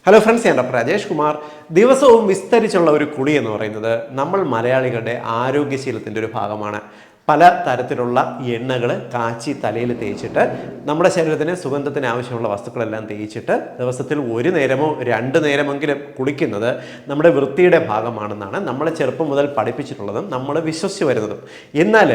Hello friends, ഞാൻ doctor Rajesh Kumar. ദിവസവും വിസ്തരിച്ചുള്ള ഒരു കുളി എന്ന് പറയുന്നത് നമ്മൾ മലയാളികളുടെ ആരോഗ്യശീലത്തിൻ്റെ ഒരു ഭാഗമാണ്. പല തരത്തിലുള്ള എണ്ണകൾ കാച്ചി തലയിൽ തേച്ചിട്ട് നമ്മുടെ ശരീരത്തിന് സുഗന്ധത്തിന് ആവശ്യമുള്ള വസ്തുക്കളെല്ലാം തേച്ചിട്ട് ദിവസത്തിൽ ഒരു നേരമോ രണ്ട് നേരമെങ്കിലും കുളിക്കുന്നത് നമ്മുടെ വൃത്തിയുടെ ഭാഗമാണെന്നാണ് നമ്മളെ ചെറുപ്പം മുതൽ പഠിപ്പിച്ചിട്ടുള്ളതും നമ്മൾ വിശ്വസിച്ച് വരുന്നതും. എന്നാൽ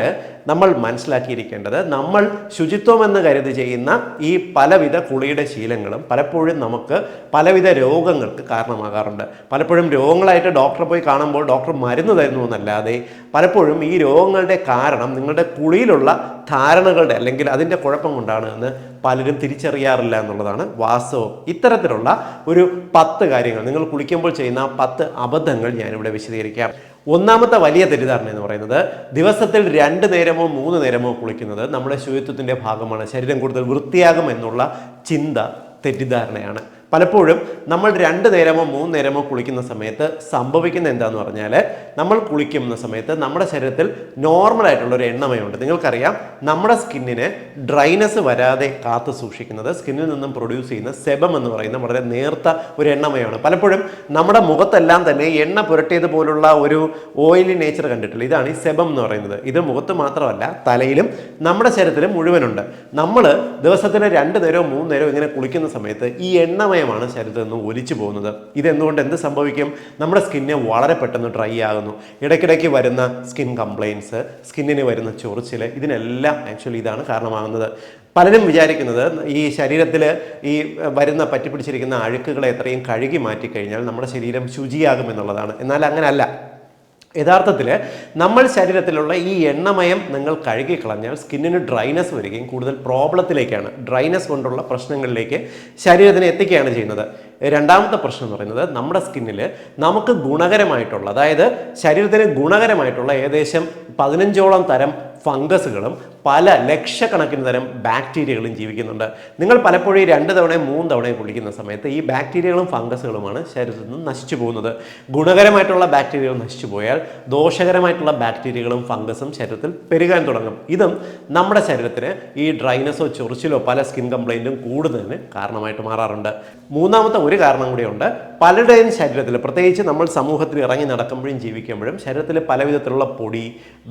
നമ്മൾ മനസ്സിലാക്കിയിരിക്കേണ്ടത്, നമ്മൾ ശുചിത്വമെന്ന് കരുതി ചെയ്യുന്ന ഈ പലവിധ കുളിയുടെ ശീലങ്ങളും പലപ്പോഴും നമുക്ക് പലവിധ രോഗങ്ങൾക്ക് കാരണമാകാറുണ്ട്. പലപ്പോഴും രോഗങ്ങളായിട്ട് ഡോക്ടറെ പോയി കാണുമ്പോൾ ഡോക്ടർ മരുന്ന് തരുന്നു എന്നല്ലാതെ പലപ്പോഴും ഈ രോഗങ്ങളുടെ കാരണം നിങ്ങളുടെ കുളിയിലുള്ള ധാരണകളുടെ അല്ലെങ്കിൽ അതിൻ്റെ കുഴപ്പം കൊണ്ടാണ് എന്ന് പലരും തിരിച്ചറിയാറില്ല എന്നുള്ളതാണ് വാസ്തവം. ഇത്തരത്തിലുള്ള ഒരു 10 കാര്യങ്ങൾ, നിങ്ങൾ കുളിക്കുമ്പോൾ ചെയ്യുന്ന 10 അബദ്ധങ്ങൾ ഞാനിവിടെ വിശദീകരിക്കാം. ഒന്നാമത്തെ വലിയ തെറ്റിദ്ധാരണ എന്ന് പറയുന്നത്, ദിവസത്തിൽ 2 നേരമോ 3 നേരമോ കുളിക്കുന്നത് നമ്മുടെ ശുചിത്വത്തിൻ്റെ ഭാഗമാണ്, ശരീരം കൂടുതൽ വൃത്തിയാകും എന്നുള്ള ചിന്ത തെറ്റിദ്ധാരണയാണ്. പലപ്പോഴും നമ്മൾ 2 നേരമോ 3 നേരമോ കുളിക്കുന്ന സമയത്ത് സംഭവിക്കുന്ന എന്താന്ന് പറഞ്ഞാൽ, നമ്മൾ കുളിക്കുന്ന സമയത്ത് നമ്മുടെ ശരീരത്തിൽ നോർമലായിട്ടുള്ള ഒരു എണ്ണമയമുണ്ട്. നിങ്ങൾക്കറിയാം, നമ്മുടെ സ്കിന്നിന് ഡ്രൈനെസ് വരാതെ കാത്തു സൂക്ഷിക്കുന്നത് സ്കിന്നിൽ നിന്നും പ്രൊഡ്യൂസ് ചെയ്യുന്ന സെബം എന്ന് പറയുന്ന വളരെ നേർത്ത ഒരു എണ്ണമയമാണ്. പലപ്പോഴും നമ്മുടെ മുഖത്തെല്ലാം തന്നെ എണ്ണ പുരട്ടിയതുപോലുള്ള ഒരു ഓയിലി നേച്ചർ കണ്ടിട്ടില്ല. ഇതാണ് ഈ സെബം എന്ന് പറയുന്നത്. ഇത് മുഖത്ത് മാത്രമല്ല, തലയിലും നമ്മുടെ ശരീരത്തിലും മുഴുവനുണ്ട്. നമ്മൾ ദിവസത്തിന് 2 നേരമോ 3 നേരമോ ഇങ്ങനെ കുളിക്കുന്ന സമയത്ത് ഈ എണ്ണമയം ാണ് ശരീരത്തിൽ നിന്ന് ഒലിച്ചു പോകുന്നത്. ഇതെന്തുകൊണ്ട് എന്ത് സംഭവിക്കും? നമ്മുടെ സ്കിന്ന് വളരെ പെട്ടെന്ന് ഡ്രൈ ആകുന്നു. ഇടയ്ക്കിടയ്ക്ക് വരുന്ന സ്കിൻ കംപ്ലയിൻസ്, സ്കിന്നിന് വരുന്ന ചൊറിച്ചിൽ, ഇതിനെല്ലാം ആക്ച്വലി ഇതാണ് കാരണമാകുന്നത്. പലരും വിചാരിക്കുന്നത് ഈ ശരീരത്തിൽ ഈ വരുന്ന പറ്റിപ്പിടിച്ചിരിക്കുന്ന അഴുക്കുകളെ എത്രയും കഴുകി മാറ്റിക്കഴിഞ്ഞാൽ നമ്മുടെ ശരീരം ശുചിയാകുമെന്നുള്ളതാണ്. എന്നാൽ അങ്ങനെയല്ല. യഥാർത്ഥത്തിൽ നമ്മൾ ശരീരത്തിലുള്ള ഈ എണ്ണമയം നിങ്ങൾ കഴുകിക്കളഞ്ഞാൽ സ്കിന്നിന് ഡ്രൈനെസ് വരികയും കൂടുതൽ പ്രോബ്ലത്തിലേക്കാണ്, ഡ്രൈനെസ് കൊണ്ടുള്ള പ്രശ്നങ്ങളിലേക്ക് ശരീരത്തിനെ എത്തിക്കുകയാണ് ചെയ്യുന്നത്. രണ്ടാമത്തെ പ്രശ്നം എന്ന് പറയുന്നത്, നമ്മുടെ സ്കിന്നിൽ നമുക്ക് ഗുണകരമായിട്ടുള്ള, അതായത് ശരീരത്തിന് ഗുണകരമായിട്ടുള്ള ഏകദേശം 15ഓളം തരം ഫംഗസുകളും പല ലക്ഷക്കണക്കിന് തരം ബാക്ടീരിയകളും ജീവിക്കുന്നുണ്ട്. നിങ്ങൾ പലപ്പോഴും 2 തവണയും 3 തവണയും കുളിക്കുന്ന സമയത്ത് ഈ ബാക്ടീരിയകളും ഫംഗസുകളുമാണ് ശരീരത്തിൽ നിന്ന് നശിച്ചു പോകുന്നത്. ഗുണകരമായിട്ടുള്ള ബാക്ടീരിയകൾ നശിച്ചു പോയാൽ ദോഷകരമായിട്ടുള്ള ബാക്ടീരിയകളും ഫംഗസും ശരീരത്തിൽ പെരുകാൻ തുടങ്ങും. ഇതും നമ്മുടെ ശരീരത്തിന് ഈ ഡ്രൈനെസ്സോ ചൊറിച്ചിലോ പല സ്കിൻ കംപ്ലൈൻറ്റും കൂടുതലിന് കാരണമായിട്ട് മാറാറുണ്ട്. മൂന്നാമത്തെ ഒരു കാരണം കൂടിയുണ്ട്. പലരുടെയും ശരീരത്തിൽ, പ്രത്യേകിച്ച് നമ്മൾ സമൂഹത്തിൽ ഇറങ്ങി നടക്കുമ്പോഴും ജീവിക്കുമ്പോഴും ശരീരത്തിൽ പലവിധത്തിലുള്ള പൊടി,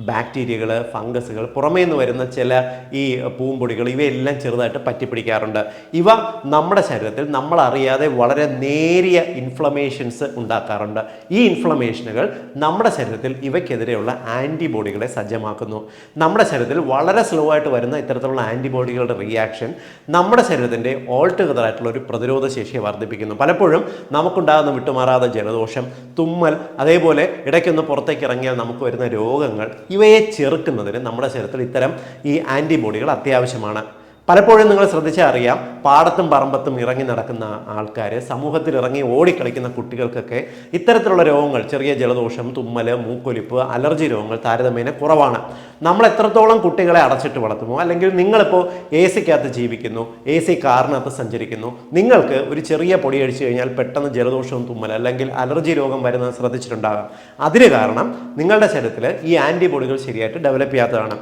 ബാക്ടീരിയകൾ, ഫംഗസുകൾ, പുറമേ നിന്ന് വരുന്ന ചില ഈ പൂമ്പൊടികൾ, ഇവയെല്ലാം ചെറുതായിട്ട് പറ്റിപ്പിടിക്കാറുണ്ട്. ഇവ നമ്മുടെ ശരീരത്തിൽ നമ്മൾ അറിയാതെ വളരെ നേരിയ ഇൻഫ്ലമേഷൻസ് ഉണ്ടാക്കാറുണ്ട്. ഈ ഇൻഫ്ലമേഷനുകൾ നമ്മുടെ ശരീരത്തിൽ ഇവയ്ക്കെതിരെയുള്ള ആൻറ്റിബോഡികളെ സജ്ജമാക്കുന്നു. നമ്മുടെ ശരീരത്തിൽ വളരെ സ്ലോ ആയിട്ട് വരുന്ന ഇത്തരത്തിലുള്ള ആൻറ്റിബോഡികളുടെ റിയാക്ഷൻ നമ്മുടെ ശരീരത്തിൻ്റെ ഓൾട്ടുഗദർ ആയിട്ടുള്ള ഒരു പ്രതിരോധ ശേഷിയെ വർദ്ധിപ്പിക്കുന്നു. പലപ്പോഴും നമുക്കുണ്ടാകുന്ന വിട്ടുമാറാതെ ജലദോഷം, തുമ്മൽ, അതേപോലെ ഇടയ്ക്കൊന്ന് പുറത്തേക്ക് ഇറങ്ങിയാൽ നമുക്ക് വരുന്ന രോഗങ്ങൾ, ഇവയെ ചെറുക്കുന്നതിന് നമ്മുടെ ശരീരത്തിൽ ഇത്തരം ഈ ആൻറ്റിബോഡികൾ അത്യാവശ്യമാണ്. പലപ്പോഴും നിങ്ങൾ ശ്രദ്ധിച്ചാൽ അറിയാം, പാടത്തും പറമ്പത്തും ഇറങ്ങി നടക്കുന്ന ആൾക്കാർ, സമൂഹത്തിൽ ഇറങ്ങി ഓടിക്കളിക്കുന്ന കുട്ടികൾക്കൊക്കെ ഇത്തരത്തിലുള്ള രോഗങ്ങൾ, ചെറിയ ജലദോഷം, തുമ്മൽ, മൂക്കൊലിപ്പ്, അലർജി രോഗങ്ങൾ താരതമ്യേന കുറവാണ്. നമ്മൾ എത്രത്തോളം കുട്ടികളെ അടച്ചിട്ട് വളർത്തുമോ, അല്ലെങ്കിൽ നിങ്ങളിപ്പോൾ AC-ക്കകത്ത് ജീവിക്കുന്നു, AC കാറിനകത്ത് സഞ്ചരിക്കുന്നു, നിങ്ങൾക്ക് ഒരു ചെറിയ പൊടി അടിച്ചു കഴിഞ്ഞാൽ പെട്ടെന്ന് ജലദോഷവും തുമ്മൽ അല്ലെങ്കിൽ അലർജി രോഗം വരുന്നത് ശ്രദ്ധിച്ചിട്ടുണ്ടാകാം. അതിന് കാരണം നിങ്ങളുടെ ശരീരത്തിൽ ഈ ആൻറ്റിബോഡികൾ ശരിയായിട്ട് ഡെവലപ്പ് ചെയ്യാത്തതാണ്.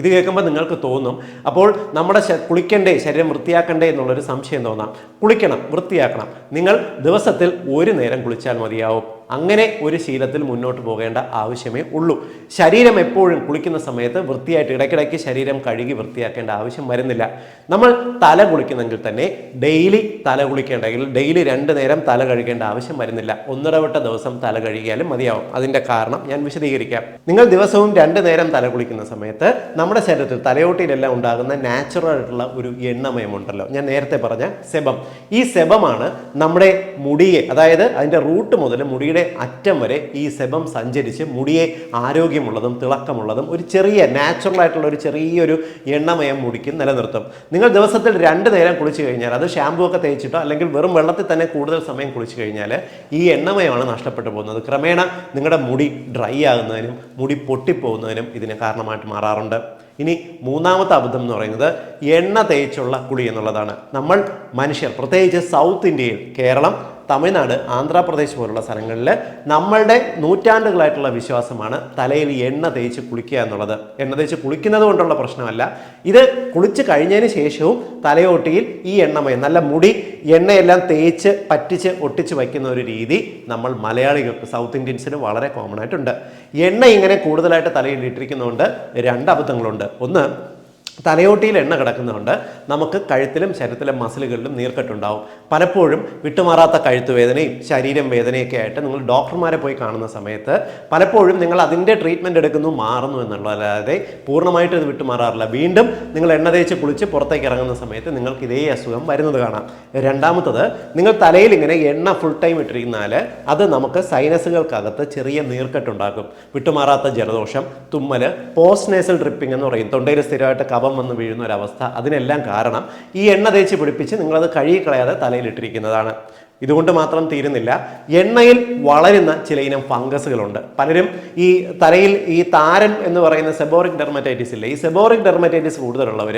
ഇത് കേൾക്കുമ്പോൾ നിങ്ങൾക്ക് തോന്നും, അപ്പോൾ നമ്മുടെ കുളിക്കണ്ടേ, ശരീരം വൃത്തിയാക്കണ്ടേ എന്നുള്ളൊരു സംശയം തോന്നാം. കുളിക്കണം, വൃത്തിയാക്കണം. നിങ്ങൾ ദിവസത്തിൽ 1 നേരം കുളിച്ചാൽ മതിയാവും. അങ്ങനെ ഒരു ശീലത്തിൽ മുന്നോട്ട് പോകേണ്ട ആവശ്യമേ ഉള്ളൂ. ശരീരം എപ്പോഴും കുളിക്കുന്ന സമയത്ത് വൃത്തിയായിട്ട് ഇടയ്ക്കിടയ്ക്ക് ശരീരം കഴുകി വൃത്തിയാക്കേണ്ട ആവശ്യം വരുന്നില്ല. നമ്മൾ തല കുളിക്കുന്നെങ്കിൽ തന്നെ ഡെയിലി തല കുളിക്കേണ്ടെങ്കിൽ ഡെയിലി 2 നേരം തല കഴുകേണ്ട ആവശ്യം വരുന്നില്ല. ഒന്നിടവിട്ട ദിവസം തല കഴുകിയാലും മതിയാവും. അതിൻ്റെ കാരണം ഞാൻ വിശദീകരിക്കാം. നിങ്ങൾ ദിവസവും 2 നേരം തല കുളിക്കുന്ന സമയത്ത് നമ്മുടെ ശരീരത്തിൽ തലയോട്ടിയിലെല്ലാം ഉണ്ടാകുന്ന നാച്ചുറൽ ആയിട്ടുള്ള ഒരു എണ്ണമയമുണ്ടല്ലോ, ഞാൻ നേരത്തെ പറഞ്ഞ സെബം. ഈ സെബമാണ് നമ്മുടെ മുടിയെ, അതായത് അതിൻ്റെ റൂട്ട് മുതൽ മുടിയുടെ അറ്റം വരെ ഈ സെബം സഞ്ചരിച്ച് മുടിയെ ആരോഗ്യമുള്ളതും തിളക്കമുള്ളതും ഒരു ചെറിയ നാച്ചുറൽ ആയിട്ടുള്ള ഒരു ചെറിയൊരു എണ്ണമയം മുടിക്ക് നിലനിർത്തും. നിങ്ങൾ ദിവസത്തിൽ 2 നേരം കുളിച്ചു കഴിഞ്ഞാൽ, അത് ഷാമ്പൂ ഒക്കെ തേച്ചിട്ടോ അല്ലെങ്കിൽ വെറും വെള്ളത്തിൽ തന്നെ കൂടുതൽ സമയം കുളിച്ചു കഴിഞ്ഞാൽ ഈ എണ്ണമയമാണ് നഷ്ടപ്പെട്ടു പോകുന്നത്. ക്രമേണ നിങ്ങളുടെ മുടി ഡ്രൈ ആകുന്നതിനും മുടി പൊട്ടിപ്പോകുന്നതിനും ഇതിന് കാരണമായിട്ട് മാറാറുണ്ട്. ഇനി മൂന്നാമത്തെ അബദ്ധം എന്ന് പറയുന്നത് എണ്ണ തേച്ചുള്ള കുളി എന്നുള്ളതാണ്. നമ്മൾ മനുഷ്യർ, പ്രത്യേകിച്ച് സൗത്ത് ഇന്ത്യയിൽ, കേരളം, തമിഴ്നാട്, ആന്ധ്രാപ്രദേശ് പോലുള്ള സ്ഥലങ്ങളിൽ നമ്മളുടെ നൂറ്റാണ്ടുകളായിട്ടുള്ള വിശ്വാസമാണ് തലയിൽ എണ്ണ തേച്ച് കുളിക്കുക എന്നുള്ളത്. എണ്ണ തേച്ച് കുളിക്കുന്നത് കൊണ്ടുള്ള പ്രശ്നമല്ല, ഇത് കുളിച്ച് കഴിഞ്ഞതിന് ശേഷവും തലയോട്ടിയിൽ ഈ എണ്ണമയം, നല്ല മുടി എണ്ണയെല്ലാം തേച്ച് പറ്റിച്ച് ഒട്ടിച്ച് വയ്ക്കുന്ന ഒരു രീതി നമ്മൾ മലയാളികൾക്ക്, സൗത്ത് ഇന്ത്യൻസിന് വളരെ കോമൺ ആയിട്ടുണ്ട്. എണ്ണ ഇങ്ങനെ കൂടുതലായിട്ട് തലയിൽ ഇട്ടിരിക്കുന്നതുകൊണ്ട് രണ്ട് അബദ്ധങ്ങളുണ്ട്. ഒന്ന്, തലയോട്ടിയിൽ എണ്ണ കിടക്കുന്നതുകൊണ്ട് നമുക്ക് കഴുത്തിലും ശരീരത്തിലും മസിലുകളിലും നീർക്കെട്ടുണ്ടാവും. പലപ്പോഴും വിട്ടുമാറാത്ത കഴുത്ത് വേദനയും ശരീരം വേദനയൊക്കെ ആയിട്ട് നിങ്ങൾ ഡോക്ടർമാരെ പോയി കാണുന്ന സമയത്ത് പലപ്പോഴും നിങ്ങൾ അതിൻ്റെ ട്രീറ്റ്മെൻറ്റ് എടുക്കുന്നു, മാറുന്നു എന്നുള്ളതല്ലാതെ പൂർണ്ണമായിട്ട് ഇത് വിട്ടുമാറാറില്ല. വീണ്ടും നിങ്ങൾ എണ്ണ തേച്ച് കുളിച്ച് പുറത്തേക്ക് ഇറങ്ങുന്ന സമയത്ത് നിങ്ങൾക്ക് ഇതേ അസുഖം വരുന്നത് കാണാം. രണ്ടാമത്തത്, നിങ്ങൾ തലയിൽ ഇങ്ങനെ എണ്ണ ഫുൾ ടൈം ഇട്ടിരിക്കുന്നാൽ അത് നമുക്ക് സൈനസുകൾക്കകത്ത് ചെറിയ നീർക്കെട്ടുണ്ടാക്കും. വിട്ടുമാറാത്ത ജലദോഷം, തുമ്മൽ, പോസ്റ്റ് നേസൽ ഡ്രിപ്പിംഗ് എന്ന് പറയും, തൊണ്ടയിൽ സ്ഥിരമായിട്ട് കഫം വന്ന് വീഴുന്ന ഒരവസ്ഥ. അതിനെല്ലാം കാരണം ഈ എണ്ണ തേച്ച് പിടിപ്പിച്ച് നിങ്ങളത് കഴുകിക്കളയാതെ തലയിലിട്ടിരിക്കുന്നതാണ്. ഇതുകൊണ്ട് മാത്രം തീരുന്നില്ല, എണ്ണയിൽ വളരുന്ന ചില ഇനം ഫംഗസുകളുണ്ട്. പലരും ഈ തലയിൽ ഈ താരൻ എന്ന് പറയുന്ന സെബോറിക് ഡെർമറ്റൈറ്റിസ് ഇല്ലേ, ഈ സെബോറിക് ഡെർമറ്റൈറ്റിസ് കൂടുതലുള്ളവർ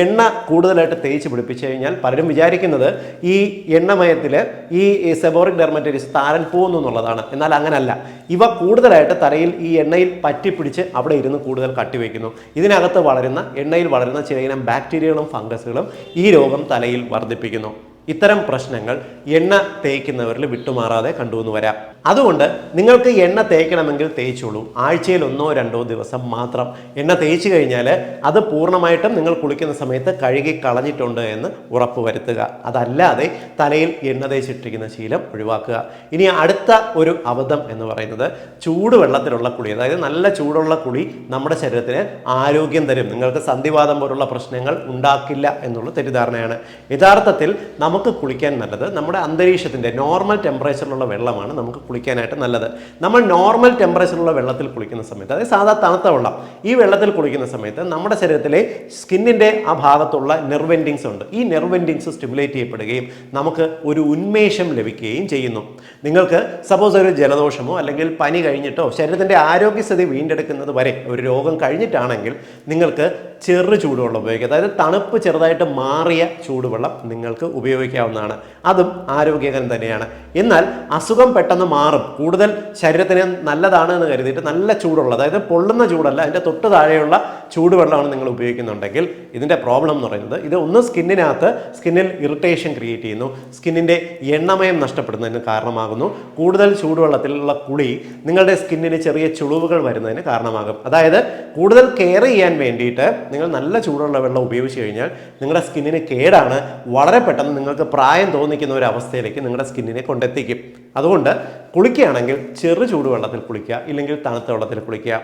എണ്ണ കൂടുതലായിട്ട് തേച്ച് പിടിപ്പിച്ചു കഴിഞ്ഞാൽ പലരും വിചാരിക്കുന്നത് ഈ എണ്ണമയത്തിൽ ഈ സെബോറിക് ഡെർമറ്റൈറ്റിസ് താരൻ പോകുന്നു എന്നുള്ളതാണ്. എന്നാൽ അങ്ങനല്ല. ഇവ കൂടുതലായിട്ട് തലയിൽ ഈ എണ്ണയിൽ പറ്റിപ്പിടിച്ച് അവിടെ ഇരുന്ന് കൂടുതൽ കട്ടിവെക്കുന്നു. ഇതിനകത്ത് വളരുന്ന, എണ്ണയിൽ വളരുന്ന ചില ഇനം ബാക്ടീരിയകളും ഫംഗസുകളും ഈ രോഗം തലയിൽ വർദ്ധിപ്പിക്കുന്നു. ഇത്തരം പ്രശ്നങ്ങൾ എണ്ണ തേക്കുന്നവരിൽ വിട്ടുമാറാതെ കണ്ടുവന്ന് വരാം. അതുകൊണ്ട് നിങ്ങൾക്ക് എണ്ണ തേക്കണമെങ്കിൽ തേച്ചോളൂ. ആഴ്ചയിൽ 1-2 ദിവസം മാത്രം എണ്ണ തേച്ച് കഴിഞ്ഞാൽ അത് പൂർണ്ണമായിട്ടും നിങ്ങൾ കുളിക്കുന്ന സമയത്ത് കഴുകി കളഞ്ഞിട്ടുണ്ട് എന്ന് ഉറപ്പുവരുത്തുക. അതല്ലാതെ തലയിൽ എണ്ണ തേച്ചിട്ടിരിക്കുന്ന ശീലം ഒഴിവാക്കുക. ഇനി അടുത്ത ഒരു അബദ്ധം എന്ന് പറയുന്നത് ചൂടുവെള്ളത്തിലുള്ള കുളി. അതായത് നല്ല ചൂടുള്ള കുളി നമ്മുടെ ശരീരത്തിന് ആരോഗ്യം തരും, നിങ്ങൾക്ക് സന്ധിവാതം പോലുള്ള പ്രശ്നങ്ങൾ ഉണ്ടാക്കില്ല എന്നുള്ള തെറ്റിദ്ധാരണയാണ്. യഥാർത്ഥത്തിൽ നമുക്ക് കുളിക്കാൻ നല്ലത് നമ്മുടെ അന്തരീക്ഷത്തിൻ്റെ നോർമൽ ടെമ്പറേച്ചറിലുള്ള വെള്ളമാണ് നമുക്ക് കുളിക്കാനായിട്ട് നല്ലത്. നമ്മൾ നോർമൽ ടെമ്പറേച്ചറിലുള്ള വെള്ളത്തിൽ കുളിക്കുന്ന സമയത്ത്, അതായത് സാധാ തണുത്ത വെള്ളം, ഈ വെള്ളത്തിൽ കുളിക്കുന്ന സമയത്ത് നമ്മുടെ ശരീരത്തിലെ സ്കിന്നിൻ്റെ ആ ഭാഗത്തുള്ള നെർവ് എൻഡിങ്സ് ഉണ്ട്. ഈ നെർവ് എൻഡിങ്സ് സ്റ്റിമുലേറ്റ് ചെയ്യപ്പെടുകയും നമുക്ക് ഒരു ഉന്മേഷം ലഭിക്കുകയും ചെയ്യുന്നു. നിങ്ങൾക്ക് സപ്പോസ് ഒരു ജലദോഷമോ അല്ലെങ്കിൽ പനി കഴിഞ്ഞിട്ടോ ശരീരത്തിൻ്റെ ആരോഗ്യസ്ഥിതി വീണ്ടെടുക്കുന്നത് വരെ ഒരു രോഗം കഴിഞ്ഞിട്ടാണെങ്കിൽ നിങ്ങൾക്ക് ചെറു ചൂടുവെള്ളം ഉപയോഗിക്കുക. അതായത് തണുപ്പ് ചെറുതായിട്ട് മാറിയ ചൂടുവെള്ളം നിങ്ങൾക്ക് ഉപയോഗിക്കാവുന്നതാണ്. അതും ആരോഗ്യകരം തന്നെയാണ്. എന്നാൽ അസുഖം പെട്ടെന്ന് മാറും, കൂടുതൽ ശരീരത്തിന് നല്ലതാണ് എന്ന് കരുതിയിട്ട് നല്ല ചൂടുള്ള, അതായത് പൊള്ളുന്ന ചൂടല്ല, അതിൻ്റെ തൊട്ട് താഴെയുള്ള ചൂടുവെള്ളമാണ് നിങ്ങൾ ഉപയോഗിക്കുന്നുണ്ടെങ്കിൽ ഇതിൻ്റെ പ്രോബ്ലം എന്ന് പറയുന്നത് ഇത് ഒന്ന് സ്കിന്നിൽ ഇറിറ്റേഷൻ ക്രിയേറ്റ് ചെയ്യുന്നു, സ്കിന്നിൻ്റെ എണ്ണമയം നഷ്ടപ്പെടുന്നതിന് കാരണമാകുന്നു. കൂടുതൽ ചൂടുവെള്ളത്തിലുള്ള കുളി നിങ്ങളുടെ സ്കിന്നിന് ചെറിയ ചുളിവുകൾ വരുന്നതിന് കാരണമാകും. അതായത് കൂടുതൽ കെയർ ചെയ്യാൻ വേണ്ടിയിട്ട് നിങ്ങൾ നല്ല ചൂടുള്ള വെള്ളം ഉപയോഗിച്ച് കഴിഞ്ഞാൽ നിങ്ങളുടെ സ്കിന്നിന് കേടാണ്. വളരെ പെട്ടെന്ന് നിങ്ങൾക്ക് പ്രായം തോന്നിക്കുന്ന ഒരു അവസ്ഥയിലേക്ക് നിങ്ങളുടെ സ്കിന്നിനെ കൊണ്ടെത്തിക്കും. അതുകൊണ്ട് കുളിക്കുകയാണെങ്കിൽ ചെറു ചൂടുവെള്ളത്തിൽ കുളിക്കുക, ഇല്ലെങ്കിൽ തണുത്ത വെള്ളത്തിൽ കുളിക്കുക.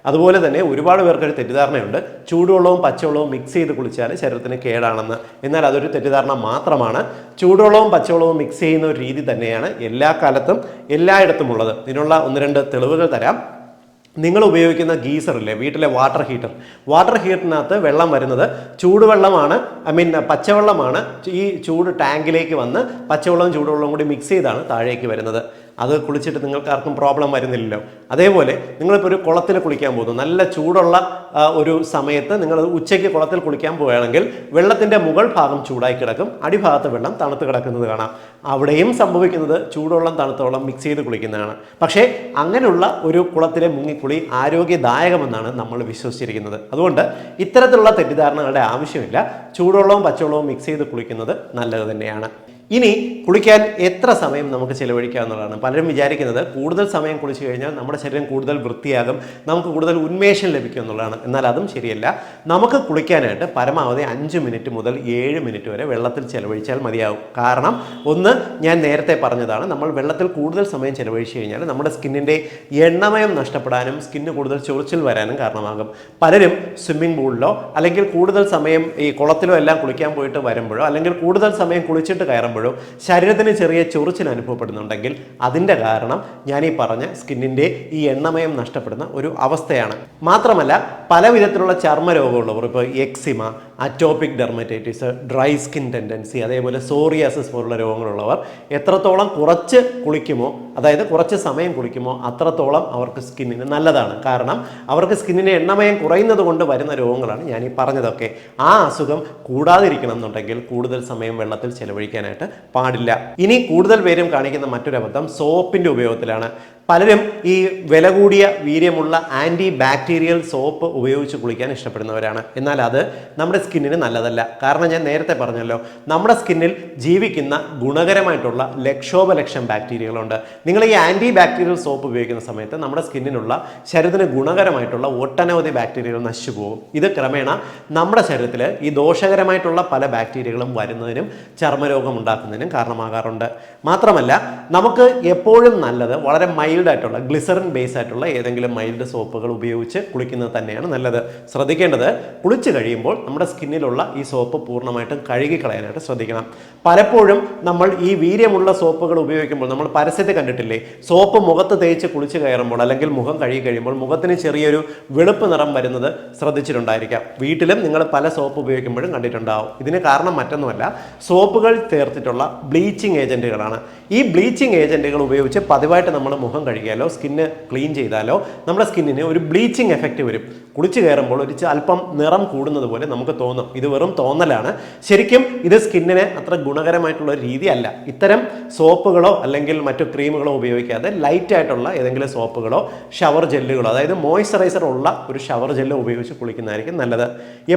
അതുപോലെ തന്നെ ഒരുപാട് പേർക്കൊരു തെറ്റിദ്ധാരണയുണ്ട്, ചൂടുവെള്ളവും പച്ചവെള്ളവും മിക്സ് ചെയ്ത് കുളിച്ചാൽ ശരീരത്തിന് കേടാണെന്ന്. എന്നാൽ അതൊരു തെറ്റിദ്ധാരണ മാത്രമാണ്. ചൂടുവെള്ളവും പച്ചവെള്ളവും മിക്സ് ചെയ്യുന്ന ഒരു രീതി തന്നെയാണ് എല്ലാ കാലത്തും എല്ലായിടത്തും ഉള്ളത്. ഇതിനുള്ള 1-2 തെളിവുകൾ തരാം. നിങ്ങൾ ഉപയോഗിക്കുന്ന ഗീസറില്ലേ, വീട്ടിലെ വാട്ടർ ഹീറ്ററിനകത്ത് വെള്ളം വരുന്നത് ചൂടുവെള്ളമാണ്, പച്ചവെള്ളമാണ്. ഈ ചൂട് ടാങ്കിലേക്ക് വന്ന് പച്ചവെള്ളവും ചൂടുവെള്ളവും കൂടി മിക്സ് ചെയ്താണ് താഴേക്ക് വരുന്നത്. അത് കുളിച്ചിട്ട് നിങ്ങൾക്ക് ആർക്കും പ്രോബ്ലം വരുന്നില്ലല്ലോ. അതേപോലെ നിങ്ങളിപ്പോൾ ഒരു കുളത്തിൽ കുളിക്കാൻ പോകുന്നു, നല്ല ചൂടുള്ള ഒരു സമയത്ത് നിങ്ങൾ ഉച്ചയ്ക്ക് കുളത്തിൽ കുളിക്കാൻ പോവുകയാണെങ്കിൽ വെള്ളത്തിൻ്റെ മുകൾ ഭാഗം ചൂടായി കിടക്കും, അടിഭാഗത്ത് വെള്ളം തണുത്ത് കിടക്കുന്നത് കാണാം. അവിടെയും സംഭവിക്കുന്നത് ചൂടുവെള്ളം തണുത്ത വെള്ളം മിക്സ് ചെയ്ത് കുളിക്കുന്നതാണ്. പക്ഷേ അങ്ങനെയുള്ള ഒരു കുളത്തിലെ മുങ്ങിക്കുളി ആരോഗ്യദായകമെന്നാണ് നമ്മൾ വിശ്വസിച്ചിരിക്കുന്നത്. അതുകൊണ്ട് ഇത്തരത്തിലുള്ള തെറ്റിദ്ധാരണകളുടെ ആവശ്യമില്ല. ചൂടുവെള്ളവും പച്ചവെള്ളവും മിക്സ് ചെയ്ത് കുളിക്കുന്നത് നല്ലത് തന്നെയാണ്. ഇനി കുളിക്കാൻ എത്ര സമയം നമുക്ക് ചിലവഴിക്കാവുന്നതാണ്. പലരും വിചാരിക്കുന്നത് കൂടുതൽ സമയം കുളിച്ചു കഴിഞ്ഞാൽ നമ്മുടെ ശരീരം കൂടുതൽ വൃത്തിയാകും, നമുക്ക് കൂടുതൽ ഉന്മേഷം ലഭിക്കും എന്നുള്ളതാണ്. എന്നാൽ അതും ശരിയല്ല. നമുക്ക് കുളിക്കാനായിട്ട് പരമാവധി 5 മിനിറ്റ് മുതൽ 7 മിനിറ്റ് വരെ വെള്ളത്തിൽ ചിലവഴിച്ചാൽ മതിയാവും. കാരണം ഒന്ന്, ഞാൻ നേരത്തെ പറഞ്ഞതാണ്, നമ്മൾ വെള്ളത്തിൽ കൂടുതൽ സമയം ചിലവഴിച്ചു കഴിഞ്ഞാൽ നമ്മുടെ സ്കിന്നിൻ്റെ എണ്ണമയം നഷ്ടപ്പെടാനും സ്കിന്ന് കൂടുതൽ ചൊറിച്ചിൽ വരാനും കാരണമാകും. പലരും സ്വിമ്മിംഗ് പൂളിലോ അല്ലെങ്കിൽ കൂടുതൽ സമയം ഈ കുളത്തിലോ എല്ലാം കുളിക്കാൻ പോയിട്ട് വരുമ്പോഴോ അല്ലെങ്കിൽ കൂടുതൽ സമയം കുളിച്ചിട്ട് കയറുമ്പോഴോ ശരീരത്തിന് ചെറിയ ചൊറിച്ചിൽ അനുഭവപ്പെടുന്നുണ്ടെങ്കിൽ അതിൻ്റെ കാരണം ഞാൻ ഈ പറഞ്ഞ സ്കിന്നിൻ്റെ ഈ എണ്ണമയം നഷ്ടപ്പെടുന്ന ഒരു അവസ്ഥയാണ്. മാത്രമല്ല പല വിധത്തിലുള്ള ചർമ്മരോഗമുള്ളവർ, ഇപ്പോൾ eczema, atopic dermatitis, dry skin tendency, അതേപോലെ സോറിയാസിസ് പോലുള്ള രോഗങ്ങളുള്ളവർ എത്രത്തോളം കുറച്ച് കുളിക്കുമോ, അതായത് കുറച്ച് സമയം കുളിക്കുമോ അത്രത്തോളം അവർക്ക് സ്കിന്നിന് നല്ലതാണ്. കാരണം അവർക്ക് സ്കിന്നിന് എണ്ണമയം കുറയുന്നത് കൊണ്ട് വരുന്ന രോഗങ്ങളാണ് ഞാൻ ഈ പറഞ്ഞതൊക്കെ. ആ അസുഖം കൂടാതിരിക്കണം എന്നുണ്ടെങ്കിൽ കൂടുതൽ സമയം വെള്ളത്തിൽ ചെലവഴിക്കാനായിട്ട് ഉപയോഗിക്കാനായിട്ട് പാടില്ല. ഇനി കൂടുതൽ പേരും കാണിക്കുന്ന മറ്റൊരു അബദ്ധം സോപ്പിന്റെ ഉപയോഗത്തിലാണ്. പലരും ഈ വില കൂടിയ വീര്യമുള്ള ആൻറ്റി ബാക്ടീരിയൽ സോപ്പ് ഉപയോഗിച്ച് കുളിക്കാൻ ഇഷ്ടപ്പെടുന്നവരാണ്. എന്നാൽ അത് നമ്മുടെ സ്കിന്നിന് നല്ലതല്ല. കാരണം ഞാൻ നേരത്തെ പറഞ്ഞല്ലോ, നമ്മുടെ സ്കിന്നിൽ ജീവിക്കുന്ന ഗുണകരമായിട്ടുള്ള ലക്ഷോപലക്ഷം ബാക്ടീരിയകളുണ്ട്. നിങ്ങൾ ഈ ആൻറ്റി ബാക്ടീരിയൽ സോപ്പ് ഉപയോഗിക്കുന്ന സമയത്ത് നമ്മുടെ സ്കിന്നിനുള്ള ശരീരത്തിന് ഗുണകരമായിട്ടുള്ള ഒട്ടനവധി ബാക്ടീരിയകൾ നശിച്ചു പോകും. ഇത് ക്രമേണ നമ്മുടെ ശരീരത്തിൽ ഈ ദോഷകരമായിട്ടുള്ള പല ബാക്ടീരിയകളും വരുന്നതിനും ചർമ്മരോഗം ഉണ്ടാക്കുന്നതിനും കാരണമാകാറുണ്ട്. മാത്രമല്ല, നമുക്ക് എപ്പോഴും നല്ലത് വളരെ മൈൽഡ് ആയിട്ടുള്ള ഗ്ലിസറിൻ ബേസ് ആയിട്ടുള്ള ഏതെങ്കിലും മൈൽഡ് സോപ്പുകൾ ഉപയോഗിച്ച് കുളിക്കുന്നത് തന്നെയാണ് നല്ലത്. ശ്രദ്ധിക്കേണ്ടത്, കുളിച്ച് കഴിയുമ്പോൾ നമ്മുടെ സ്കിന്നിലുള്ള ഈ സോപ്പ് പൂർണ്ണമായിട്ടും കഴുകി കളയാനായിട്ട് ശ്രദ്ധിക്കണം. പലപ്പോഴും നമ്മൾ ഈ വീര്യമുള്ള സോപ്പുകൾ ഉപയോഗിക്കുമ്പോൾ നമ്മൾ പരസ്യത്തെ കണ്ടിട്ടില്ലേ, സോപ്പ് മുഖത്ത് തേച്ച് കുളിച്ച് കയറുമ്പോൾ അല്ലെങ്കിൽ മുഖം കഴുകി കഴിയുമ്പോൾ മുഖത്തിന് ചെറിയൊരു വെളുപ്പ് നിറം വരുന്നത് ശ്രദ്ധിച്ചിട്ടുണ്ടായിരിക്കാം. വീട്ടിലും നിങ്ങൾ പല സോപ്പ് ഉപയോഗിക്കുമ്പോഴും കണ്ടിട്ടുണ്ടാവും. ഇതിന് കാരണം മറ്റൊന്നുമല്ല, സോപ്പുകൾ ചേർത്തിട്ടുള്ള ബ്ലീച്ചിങ് ഏജന്റുകളാണ്. ഈ ബ്ലീച്ചിങ് ഏജന്റുകൾ ഉപയോഗിച്ച് പതിവായിട്ട് നമ്മൾ മുഖം കഴുകിയാലോ സ്കിന്ന് ക്ലീൻ ചെയ്താലോ നമ്മുടെ സ്കിന്നിന് ഒരു ബ്ലീച്ചിങ് എഫക്റ്റ് വരും. കുളിച്ച് കയറുമ്പോൾ ഒരു അല്പം നിറം കൂടുന്നത് പോലെ നമുക്ക് തോന്നും. ഇത് വെറും തോന്നലാണ്. ശരിക്കും ഇത് സ്കിന്നിന് അത്ര ഗുണകരമായിട്ടുള്ള ഒരു രീതിയല്ല. ഇത്തരം സോപ്പുകളോ അല്ലെങ്കിൽ മറ്റു ക്രീമുകളോ ഉപയോഗിക്കാതെ ലൈറ്റ് ആയിട്ടുള്ള ഏതെങ്കിലും സോപ്പുകളോ ഷവർ ജെല്ലുകളോ, അതായത് മോയ്സ്ചറൈസർ ഉള്ള ഒരു ഷവർ ജെല്ലോ ഉപയോഗിച്ച് കുളിക്കുന്നതായിരിക്കും നല്ലത്.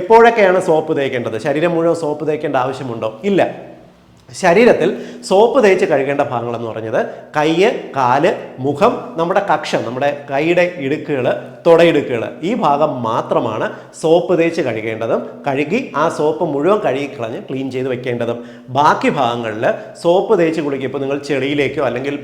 എപ്പോഴൊക്കെയാണ് സോപ്പ് തേക്കേണ്ടത്? ശരീരം മുഴുവൻ സോപ്പ് തേക്കേണ്ട ആവശ്യമുണ്ടോ? ഇല്ല. ശരീരത്തിൽ സോപ്പ് തേച്ച് കഴുകേണ്ട ഭാഗങ്ങളെന്ന് പറഞ്ഞത് കൈ, കാല്, മുഖം, നമ്മുടെ കക്ഷം, നമ്മുടെ കൈയുടെ ഇടുക്കുകൾ, തുടയിടുക്കുകൾ, ഈ ഭാഗം മാത്രമാണ് സോപ്പ് തേച്ച് കഴുകേണ്ടതും കഴുകി ആ സോപ്പ് മുഴുവൻ കഴുകിക്കളഞ്ഞ് ക്ലീൻ ചെയ്ത് വെക്കേണ്ടതും. ബാക്കി ഭാഗങ്ങളിൽ സോപ്പ് തേച്ച് കുളിക്കുക, ഇപ്പോൾ നിങ്ങൾ ചെളിയിലേക്കോ അല്ലെങ്കിൽ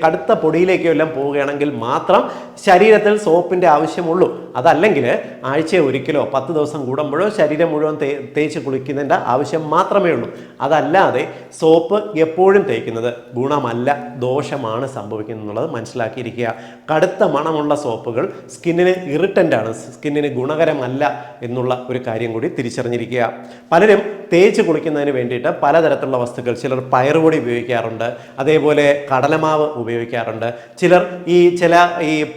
കടുത്ത പൊടിയിലേക്കോ എല്ലാം പോവുകയാണെങ്കിൽ മാത്രം ശരീരത്തിൽ സോപ്പിൻ്റെ ആവശ്യമുള്ളൂ. അതല്ലെങ്കിൽ ആഴ്ച ഒരിക്കലോ 10 ദിവസം കൂടുമ്പോഴോ ശരീരം മുഴുവൻ തേച്ച് കുളിക്കുന്നതിൻ്റെ ആവശ്യം മാത്രമേ ഉള്ളൂ. അതല്ലാതെ സോപ്പ് എപ്പോഴും തേക്കുന്നത് ഗുണമല്ല, ദോഷമാണ് സംഭവിക്കുന്നത് എന്നുള്ളത് മനസ്സിലാക്കിയിരിക്കുക. കടുത്ത മണമുള്ള സോപ്പുകൾ സ്കിന്നിന് ഇറിറ്റൻ്റാണ്, സ്കിന്നിന് ഗുണകരമല്ല എന്നുള്ള ഒരു കാര്യം കൂടി തിരിച്ചറിഞ്ഞിരിക്കുക. പലരും തേച്ച് കുളിക്കുന്നതിന് വേണ്ടിയിട്ട് പലതരത്തിലുള്ള വസ്തുക്കൾ, ചിലർ പയറുപൊടി ഉപയോഗിക്കാറുണ്ട്, അതേപോലെ കടലമാവ് ഉപയോഗിക്കാറുണ്ട്, ചിലർ ചില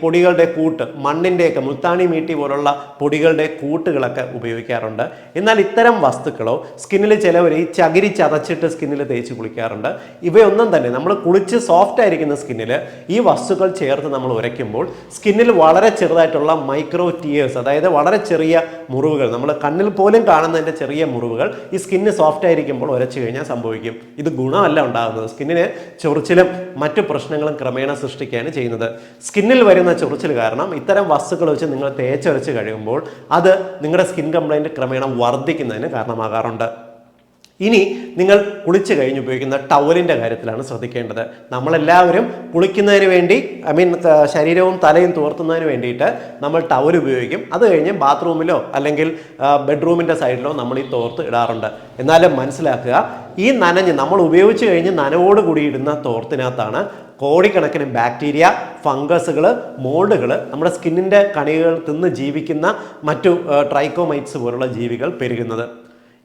പൊടികളുടെ കൂട്ട്, മണ്ണിൻ്റെയൊക്കെ മുത്താണി മീട്ടി പോലുള്ള പൊടികളുടെ കൂട്ടുകളൊക്കെ ഉപയോഗിക്കാറുണ്ട്. എന്നാൽ ഇത്തരം വസ്തുക്കളോ സ്കിന്നിൽ ചിലവർ ഈ ചകിരി ചതച്ചിട്ട് സ്കിന്നിൽ തേച്ച് കുളിക്കാറുണ്ട്. ഇവയൊന്നും തന്നെ നമ്മൾ കുളിച്ച് സോഫ്റ്റ് ആയിരിക്കുന്ന സ്കിന്നിൽ ഈ വസ്തുക്കൾ ചേർത്ത് നമ്മൾ ഉരയ്ക്കുമ്പോൾ സ്കിന്നിൽ വളരെ ചെറുതായിട്ടുള്ള മൈക്രോ ടീയേഴ്സ്, അതായത് വളരെ ചെറിയ മുറിവുകൾ, നമ്മൾ കണ്ണിൽ പോലും കാണുന്നതിൻ്റെ ചെറിയ മുറിവുകൾ ഈ സ്കിന്ന് സോഫ്റ്റ് ആയിരിക്കുമ്പോൾ ഉരച്ചു കഴിഞ്ഞാൽ സംഭവിക്കും. ഇത് ഗുണമല്ല ഉണ്ടാകുന്നത്. സ്കിന്നിന് ചൊറിച്ചിലും മറ്റു പ്രശ്നങ്ങളും ക്രമേണ സൃഷ്ടിക്കുകയാണ് ചെയ്യുന്നത്. സ്കിന്നിൽ വരുന്ന ചൊറിച്ചിൽ കാരണം ഇത്തരം വസ്തുക്കൾ വെച്ച് നിങ്ങൾ തേച്ചൊരച്ച് കഴിയുമ്പോൾ അത് നിങ്ങളുടെ സ്കിൻ കംപ്ലൈൻറ്റ് ക്രമേണ വർദ്ധിക്കുന്നതിന് കാരണമാകാറുണ്ട്. ഇനി നിങ്ങൾ കുളിച്ച് കഴിഞ്ഞ് ഉപയോഗിക്കുന്ന ടവലിൻ്റെ കാര്യത്തിലാണ് ശ്രദ്ധിക്കേണ്ടത്. നമ്മളെല്ലാവരും കുളിക്കുന്നതിന് വേണ്ടി ശരീരവും തലയും തോർത്തുന്നതിന് വേണ്ടിയിട്ട് നമ്മൾ ടവൽ ഉപയോഗിക്കും. അത് കഴിഞ്ഞ് ബാത്റൂമിലോ അല്ലെങ്കിൽ ബെഡ്റൂമിൻ്റെ സൈഡിലോ നമ്മൾ ഈ തോർത്ത് ഇടാറുണ്ട്. എന്നാലും മനസ്സിലാക്കുക, ഈ നമ്മൾ ഉപയോഗിച്ച് കഴിഞ്ഞ് നനവോട് കൂടി ഇടുന്ന തോർത്തിനകത്താണ് കോടിക്കണക്കിന് ബാക്ടീരിയ, ഫംഗസുകൾ, മോൾഡുകൾ, നമ്മുടെ സ്കിന്നിൻ്റെ കണികകൾ തിന്ന് ജീവിക്കുന്ന മറ്റു ട്രൈക്കോമൈറ്റ്സ് പോലുള്ള ജീവികൾ പെരുകുന്നത്.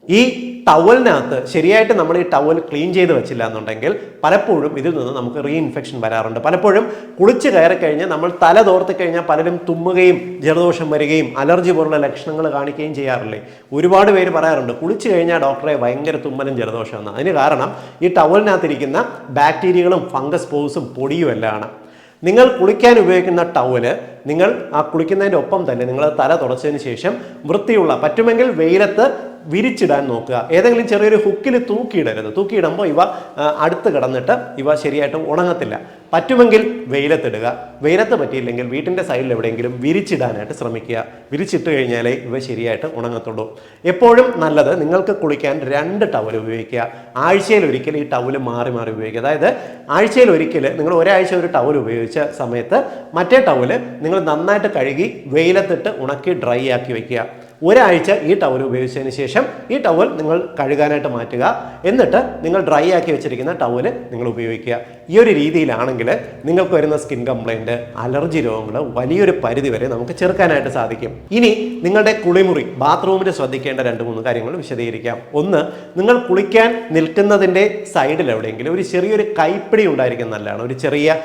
ഈ ടവലിനകത്ത് ശരിയായിട്ട് നമ്മൾ ഈ ടവൽ ക്ലീൻ ചെയ്ത് വെച്ചില്ല എന്നുണ്ടെങ്കിൽ പലപ്പോഴും ഇതിൽ നിന്ന് നമുക്ക് റീഇൻഫെക്ഷൻ വരാറുണ്ട്. പലപ്പോഴും കുളിച്ച് കയറി കഴിഞ്ഞ് നമ്മൾ തല തോർത്തി കഴിഞ്ഞാൽ പലരും തുമ്മുകയും ജലദോഷം വരികയും അലർജി പോലുള്ള ലക്ഷണങ്ങൾ കാണിക്കുകയും ചെയ്യാറില്ലേ? ഒരുപാട് പേര് പറയാറുണ്ട്, കുളിച്ച് കഴിഞ്ഞാൽ ഡോക്ടറെ ഭയങ്കര തുമ്മലും ജലദോഷം എന്ന്. അതിന് കാരണം ഈ ടവലിനകത്തിരിക്കുന്ന ബാക്ടീരിയകളും ഫംഗസ് പോസും പൊടിയും എല്ലാമാണ്. നിങ്ങൾ കുളിക്കാൻ ഉപയോഗിക്കുന്ന ടവല് നിങ്ങൾ ആ കുളിക്കുന്നതിൻ്റെ ഒപ്പം തന്നെ നിങ്ങൾ തല തുടച്ചതിന് ശേഷം വൃത്തിയുള്ള, പറ്റുമെങ്കിൽ വെയിലത്ത് വിരിച്ചിടാൻ നോക്കുക. ഏതെങ്കിലും ചെറിയൊരു ഹുക്കിൽ തൂക്കിയിടരുത്. തൂക്കിയിടുമ്പോൾ ഇവ അടുത്ത് കിടന്നിട്ട് ഇവ ശരിയായിട്ട് ഉണങ്ങത്തില്ല. പറ്റുമെങ്കിൽ വെയിലത്തിടുക. വെയിലത്ത് പറ്റിയില്ലെങ്കിൽ വീട്ടിൻ്റെ സൈഡിൽ എവിടെയെങ്കിലും വിരിച്ചിടാനായിട്ട് ശ്രമിക്കുക. വിരിച്ചിട്ട് കഴിഞ്ഞാലേ ഇവ ശരിയായിട്ട് ഉണങ്ങത്തുള്ളൂ. എപ്പോഴും നല്ലത് നിങ്ങൾക്ക് കുളിക്കാൻ 2 ടവൽ ഉപയോഗിക്കുക. ആഴ്ചയിൽ ഒരിക്കൽ ഈ ടവൽ മാറി മാറി ഉപയോഗിക്കുക. അതായത് ആഴ്ചയിൽ ഒരിക്കൽ നിങ്ങൾ ഒരാഴ്ച ഒരു ടവൽ ഉപയോഗിച്ച സമയത്ത് മറ്റേ ടവല് നിങ്ങൾ നന്നായിട്ട് കഴുകി വെയിലത്തിട്ട് ഉണക്കി ഡ്രൈ ആക്കി വയ്ക്കുക. ഒരാഴ്ച ഈ ടവൽ ഉപയോഗിച്ചതിന് ശേഷം ഈ ടവൽ നിങ്ങൾ കഴുകാനായിട്ട് മാറ്റുക. എന്നിട്ട് നിങ്ങൾ ഡ്രൈ ആക്കി വെച്ചിരിക്കുന്ന ടവൽ നിങ്ങൾ ഉപയോഗിക്കുക. ഈ ഒരു രീതിയിലാണെങ്കിൽ നിങ്ങൾക്ക് വരുന്ന സ്കിൻ കംപ്ലൈൻറ്റ്, അലർജി രോഗങ്ങൾ വലിയൊരു പരിധി വരെ നമുക്ക് ചെറുക്കാനായിട്ട് സാധിക്കും. ഇനി നിങ്ങളുടെ കുളിമുറി, ബാത്റൂമിൽ ശ്രദ്ധിക്കേണ്ട 2-3 കാര്യങ്ങൾ വിശദീകരിക്കാം. ഒന്ന്, നിങ്ങൾ കുളിക്കാൻ നിൽക്കുന്നതിൻ്റെ സൈഡിൽ എവിടെയെങ്കിലും ഒരു ചെറിയൊരു കൈപ്പിടി ഉണ്ടായിരിക്കും നല്ലതാണ്. ഒരു ചെറിയ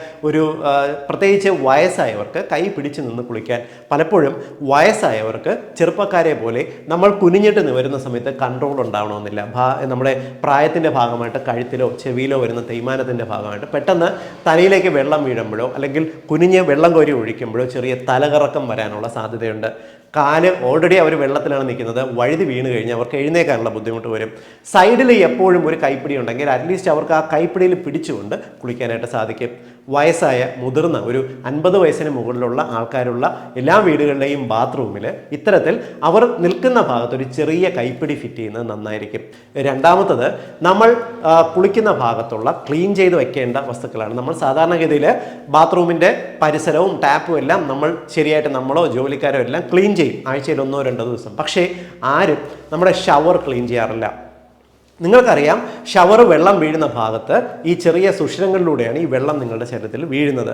പ്രത്യേകിച്ച് വയസ്സായവർക്ക് കൈ പിടിച്ച് നിന്ന് കുളിക്കാൻ പലപ്പോഴും വയസ്സായവർക്ക് ചെറുപ്പക്കാർ ചെറുപ്പക്കാരെ പോലെ നമ്മൾ കുനിഞ്ഞിട്ട് നിവരുന്ന സമയത്ത് കൺട്രോൾ ഉണ്ടാവണമെന്നില്ല. നമ്മുടെ പ്രായത്തിൻ്റെ ഭാഗമായിട്ട് കഴുത്തിലോ ചെവിയിലോ വരുന്ന തേയ്മാനത്തിൻ്റെ ഭാഗമായിട്ട് പെട്ടെന്ന് തലയിലേക്ക് വെള്ളം വീഴുമ്പോഴോ അല്ലെങ്കിൽ കുനിഞ്ഞ് വെള്ളം കോരി ഒഴിക്കുമ്പോഴോ ചെറിയ തലകറക്കം വരാനുള്ള സാധ്യതയുണ്ട്. കാല് ഓൾറെഡി അവർ വെള്ളത്തിലാണ് നിൽക്കുന്നത്, വഴുതി വീണ് കഴിഞ്ഞാൽ അവർക്ക് എഴുന്നേക്കാനുള്ള ബുദ്ധിമുട്ട് വരും. സൈഡിൽ എപ്പോഴും ഒരു കൈപ്പിടി ഉണ്ടെങ്കിൽ അറ്റ്ലീസ്റ്റ് അവർക്ക് ആ കൈപ്പിടിയിൽ പിടിച്ചുകൊണ്ട് കുളിക്കാനായിട്ട് സാധിക്കും. വയസ്സായ മുതിർന്ന ഒരു 50 വയസ്സിന് മുകളിലുള്ള ആൾക്കാരുള്ള എല്ലാ വീടുകളിലെയും ബാത്റൂമിൽ ഇത്തരത്തിൽ അവർ നിൽക്കുന്ന ഭാഗത്ത് ഒരു ചെറിയ കൈപ്പിടി ഫിറ്റ് ചെയ്യുന്നത് നന്നായിരിക്കും. രണ്ടാമത്തത്, നമ്മൾ കുളിക്കുന്ന ഭാഗത്തുള്ള ക്ലീൻ ചെയ്ത് വെക്കേണ്ട വസ്തുക്കളാണ്. നമ്മൾ സാധാരണഗതിയിൽ ബാത്റൂമിൻ്റെ പരിസരവും ടാപ്പും എല്ലാം നമ്മൾ ശരിയായിട്ട് നമ്മളോ ജോലിക്കാരോ എല്ലാം ക്ലീൻ ചെയ്യും, ആഴ്ചയിൽ 1-2 ദിവസം. പക്ഷേ ആരും നമ്മുടെ ഷവർ ക്ലീൻ ചെയ്യാറില്ല. നിങ്ങൾക്കറിയാം, ഷവർ വെള്ളം വീഴുന്ന ഭാഗത്ത് ഈ ചെറിയ സുഷിരങ്ങളിലൂടെയാണ് ഈ വെള്ളം നിങ്ങളുടെ ശരീരത്തിൽ വീഴുന്നത്.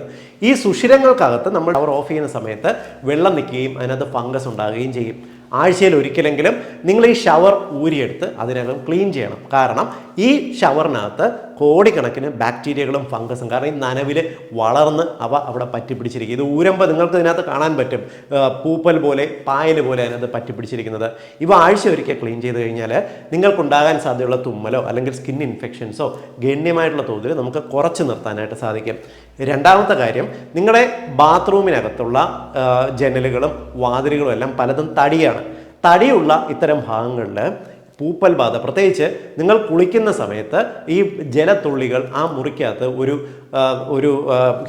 ഈ സുഷിരങ്ങൾക്കകത്ത് നമ്മൾ ഷവർ ഓഫ് ചെയ്യുന്ന സമയത്ത് വെള്ളം നിൽക്കുകയും അതിനകത്ത് ഫംഗസ് ഉണ്ടാകുകയും ചെയ്യും. ആഴ്ചയിൽ ഒരിക്കലെങ്കിലും നിങ്ങൾ ഈ ഷവർ ഊരിയെടുത്ത് അതിനകം ക്ലീൻ ചെയ്യണം. കാരണം ഈ ഷവറിനകത്ത് കോടിക്കണക്കിന് ബാക്ടീരിയകളും ഫംഗസും, കാരണം ഈ നനവിൽ വളർന്ന് അവ അവിടെ പറ്റിപ്പിടിച്ചിരിക്കും. ഇത് ഊരുമ്പോൾ നിങ്ങൾക്ക് ഇതിനകത്ത് കാണാൻ പറ്റും, പൂപ്പൽ പോലെ പായൽ പോലെ അതിനകത്ത് പറ്റിപ്പിടിച്ചിരിക്കുന്നത്. ഇവ ആഴ്ച ഒരിക്കൽ ക്ലീൻ ചെയ്ത് കഴിഞ്ഞാൽ നിങ്ങൾക്കുണ്ടാകാൻ സാധ്യതയുള്ള തുമ്മലോ അല്ലെങ്കിൽ സ്കിൻ ഇൻഫെക്ഷൻസോ ഗണ്യമായിട്ടുള്ള തോതിൽ നമുക്ക് കുറച്ച് നിർത്താനായിട്ട് സാധിക്കും. രണ്ടാമത്തെ കാര്യം, നിങ്ങളുടെ ബാത്റൂമിനകത്തുള്ള ജനലുകളും വാതിലുകളും എല്ലാം പലതും തടിയാണ്. തടിയുള്ള ഇത്തരം ഭാഗങ്ങളിൽ പൂപ്പൽ ബാധ, പ്രത്യേകിച്ച് നിങ്ങൾ കുളിക്കുന്ന സമയത്ത് ഈ ജലത്തുള്ളികൾ ആ മുറിക്കകത്ത് ഒരു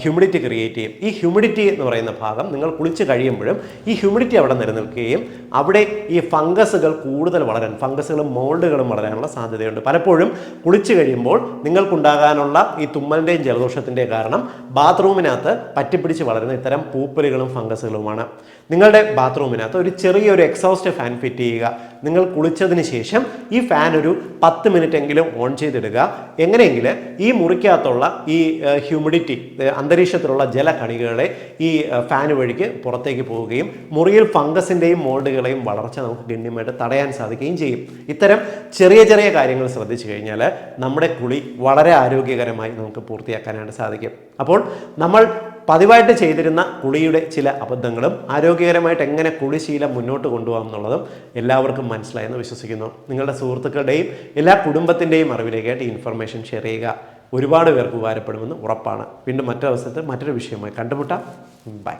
ഹ്യൂമിഡിറ്റി ക്രിയേറ്റ് ചെയ്യും. ഈ ഹ്യൂമിഡിറ്റി എന്ന് പറയുന്ന ഭാഗം നിങ്ങൾ കുളിച്ച് കഴിയുമ്പോഴും ഈ ഹ്യൂമിഡിറ്റി അവിടെ നിലനിൽക്കുകയും അവിടെ ഈ ഫംഗസുകൾ കൂടുതൽ വളരാൻ, ഫംഗസുകളും മോൾഡുകളും വളരാനുള്ള സാധ്യതയുണ്ട്. പലപ്പോഴും കുളിച്ച് കഴിയുമ്പോൾ നിങ്ങൾക്കുണ്ടാകാനുള്ള ഈ തുമ്മലിൻ്റെയും ജലദോഷത്തിൻ്റെയും കാരണം ബാത്റൂമിനകത്ത് പറ്റിപ്പിടിച്ച് വളരുന്ന ഇത്തരം പൂപ്പലുകളും ഫംഗസുകളുമാണ്. നിങ്ങളുടെ ബാത്റൂമിനകത്ത് ഒരു ചെറിയൊരു എക്സോസ്റ്റ് ഫാൻ ഫിറ്റ് ചെയ്യുക. നിങ്ങൾ കുളിച്ചതിന് ശേഷം ഈ ഫാൻ ഒരു 10 മിനിറ്റ് എങ്കിലും ഓൺ ചെയ്തിടുക. എങ്ങനെയെങ്കിൽ ഈ മുറിക്കകത്തുള്ള ഈ ഹ്യൂമിഡിറ്റി, അന്തരീക്ഷത്തിലുള്ള ജലകണികകളെ ഈ ഫാൻ വഴിക്ക് പുറത്തേക്ക് പോവുകയും മുറിയിൽ ഫംഗസിൻ്റെയും മോൾഡുകളെയും വളർച്ച നമുക്ക് ഗണ്യമായിട്ട് തടയാൻ സാധിക്കുകയും ചെയ്യും. ഇത്തരം ചെറിയ ചെറിയ കാര്യങ്ങൾ ശ്രദ്ധിച്ചു കഴിഞ്ഞാൽ നമ്മുടെ കുളി വളരെ ആരോഗ്യകരമായി നമുക്ക് പൂർത്തിയാക്കാനായിട്ട് സാധിക്കും. അപ്പോൾ നമ്മൾ പതിവായിട്ട് ചെയ്തിരുന്ന കുളിയുടെ ചില അബദ്ധങ്ങളും ആരോഗ്യകരമായിട്ട് എങ്ങനെ കുളിശീലം മുന്നോട്ട് കൊണ്ടുപോകാം എന്നുള്ളതും എല്ലാവർക്കും മനസ്സിലായെന്ന് വിശ്വസിക്കുന്നു. നിങ്ങളുടെ സുഹൃത്തുക്കളുടെയും എല്ലാ കുടുംബത്തിൻ്റെയും അറിവിലേക്കായിട്ട് ഈ ഇൻഫർമേഷൻ ഷെയർ ചെയ്യുക. ഒരുപാട് പേർക്ക് ഉപകാരപ്പെടുമെന്ന് ഉറപ്പാണ്. വീണ്ടും മറ്റൊരു അവസരത്തിൽ മറ്റൊരു വിഷയമായി കണ്ടുമുട്ടാം. ബൈ.